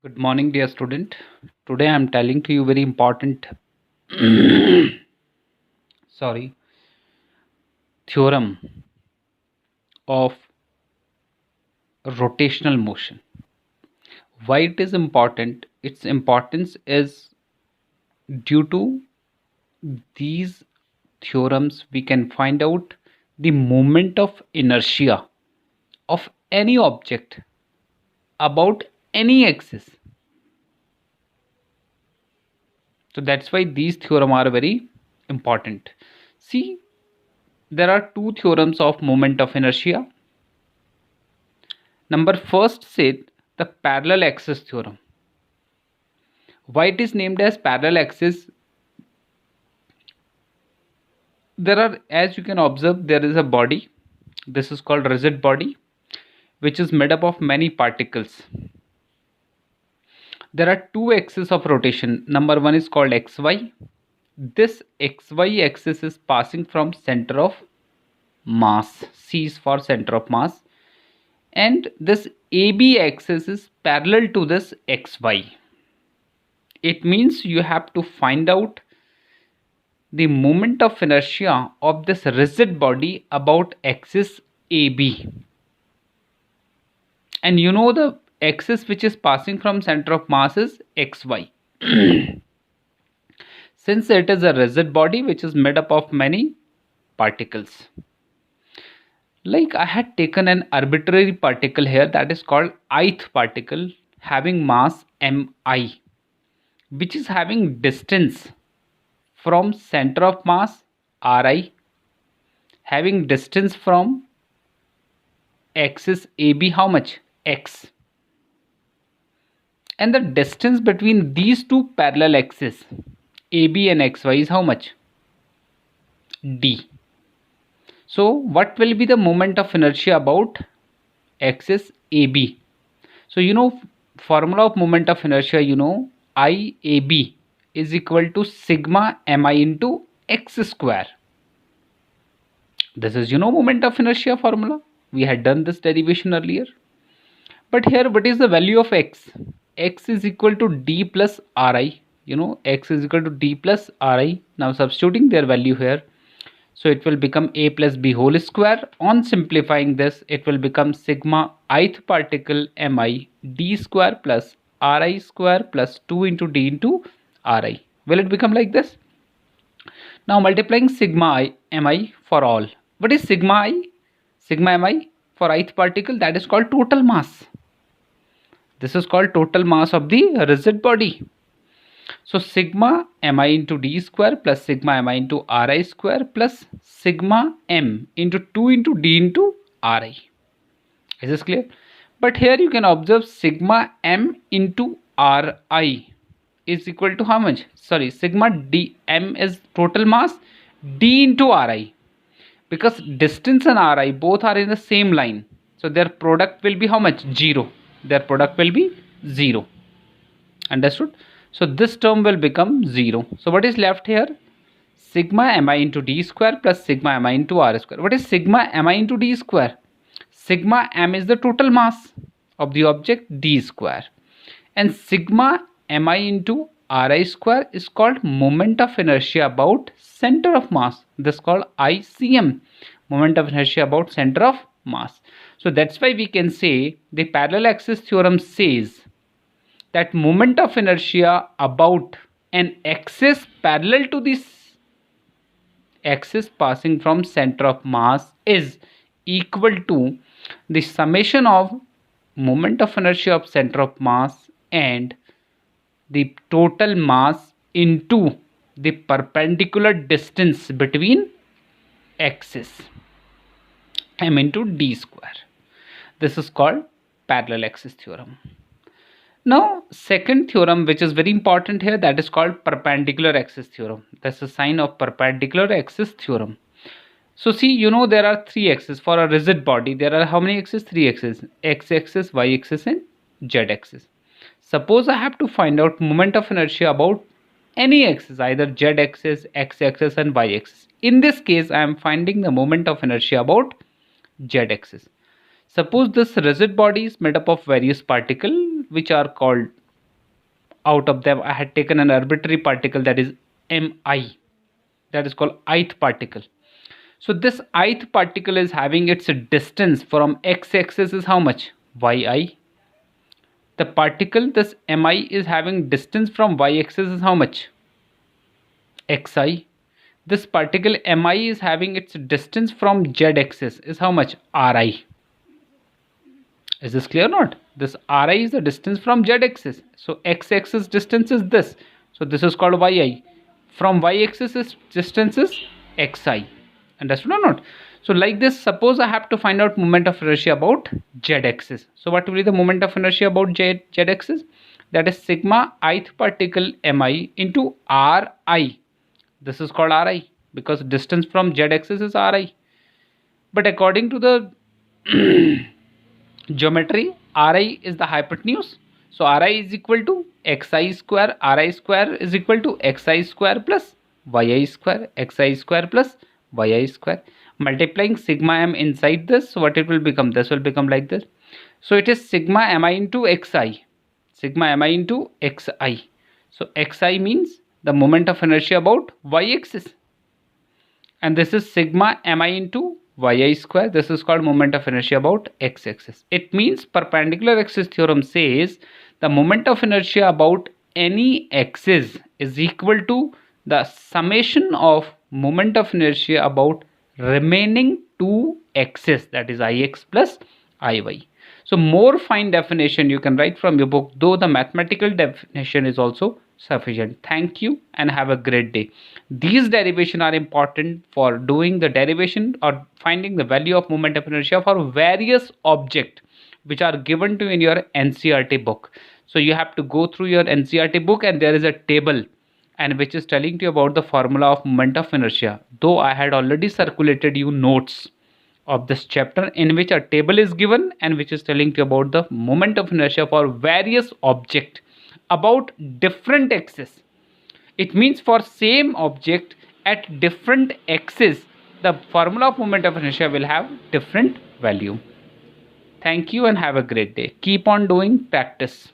Good morning, dear student. Today I am telling to you very important sorry theorem of rotational motion. Why it is important? Its importance is due to these theorems we can find out the moment of inertia of any object about any axis. So that's why these theorems are very important. See, there are two theorems of moment of inertia. Number first said the parallel axis theorem. Why it is named as parallel axis? There are, as you can observe, there is a body. This is called rigid body, which is made up of many particles. There are two axes of rotation. Number one is called xy. This xy axis is passing from center of mass. C is for center of mass. And this AB axis is parallel to this xy. It means you have to find out the moment of inertia of this rigid body about axis AB. And you know the axis which is passing from center of mass is xy. Since it is a rigid body which is made up of many particles. Like I had taken an arbitrary particle here, that is called ith particle, having mass mi, which is having distance from center of mass ri, having distance from axis AB how much? X. And the distance between these two parallel axes AB and XY is how much? D. So what will be the moment of inertia about axis AB? So you know formula of moment of inertia, you know IAB is equal to sigma mi into x square. This is moment of inertia formula. We had done this derivation earlier. But here what is the value of x? X is equal to d plus ri. X is equal to d plus ri. Now substituting their value here. So it will become a plus b whole square. On simplifying this, it will become sigma ith particle mi d square plus ri square plus 2 into d into ri. Will it become like this? Now multiplying sigma mi for all. What is sigma I? Sigma mi for ith particle, that is called total mass. This is called total mass of the rigid body. So sigma mi into d square plus sigma mi into ri square plus sigma m into 2 into d into ri. Is this clear? But here you can observe sigma m into ri is equal to how much? Sorry, sigma d m is total mass, d into ri. Because distance and ri both are in the same line. So their product will be how much? 0. Their product will be 0. Understood? So this term will become 0. So what is left here? Sigma mi into d square plus sigma mi into r square. What is sigma mi into d square? Sigma m is the total mass of the object, d square. And sigma mi into ri square is called moment of inertia about center of mass. This is called ICM, moment of inertia about center of mass. So that's why we can say the parallel axis theorem says that moment of inertia about an axis parallel to this axis passing from center of mass is equal to the summation of moment of inertia of center of mass and the total mass into the perpendicular distance between axes m into d square. This is called parallel axis theorem. Now second theorem which is very important here, that is called perpendicular axis theorem. That's a sign of perpendicular axis theorem. So see, there are three axes for a rigid body. There are how many axes? Three axes: x axis, y axis and z axis. Suppose I have to find out moment of inertia about any axis, either z axis, x axis and y axis. In this case I am finding the moment of inertia about z axis. Suppose this rigid body is made up of various particles which are called out of them I had taken an arbitrary particle, that is mi, that is called ith particle. So this ith particle is having its distance from x-axis is how much? yi. The particle, this mi, is having distance from y-axis is how much? xi. This particle mi is having its distance from z-axis is how much? ri. Is this clear or not? This ri is the distance from z-axis. So x-axis distance is this. So this is called yi. From y-axis distance is xi. Understood or not? So like this, suppose I have to find out moment of inertia about z-axis. So what will be the moment of inertia about z-axis? That is sigma ith particle mi into ri. This is called ri because distance from z-axis is ri. But according to the geometry, ri is the hypotenuse. So ri is equal to xi square. Ri square is equal to xi square plus yi square. Xi square plus yi square. Multiplying sigma m inside this, so what it will become? This will become like this. So it is sigma mi into xi. Sigma mi into xi. So xi means the moment of inertia about y-axis. And this is sigma mi into yi square. This is called moment of inertia about x-axis. It means perpendicular axis theorem says the moment of inertia about any axis is equal to the summation of moment of inertia about remaining two axes, that is ix plus iy. So more fine definition you can write from your book, though the mathematical definition is also sufficient. Thank you and have a great day. These derivations are important for doing the derivation or finding the value of moment of inertia for various objects which are given to in your NCERT book. So you have to go through your NCERT book and there is a table and which is telling you about the formula of moment of inertia. Though I had already circulated you notes of this chapter in which a table is given and which is telling you about the moment of inertia for various objects about different axes. It means for same object at different axes, the formula of moment of inertia will have different value. Thank you and have a great day. Keep on doing practice.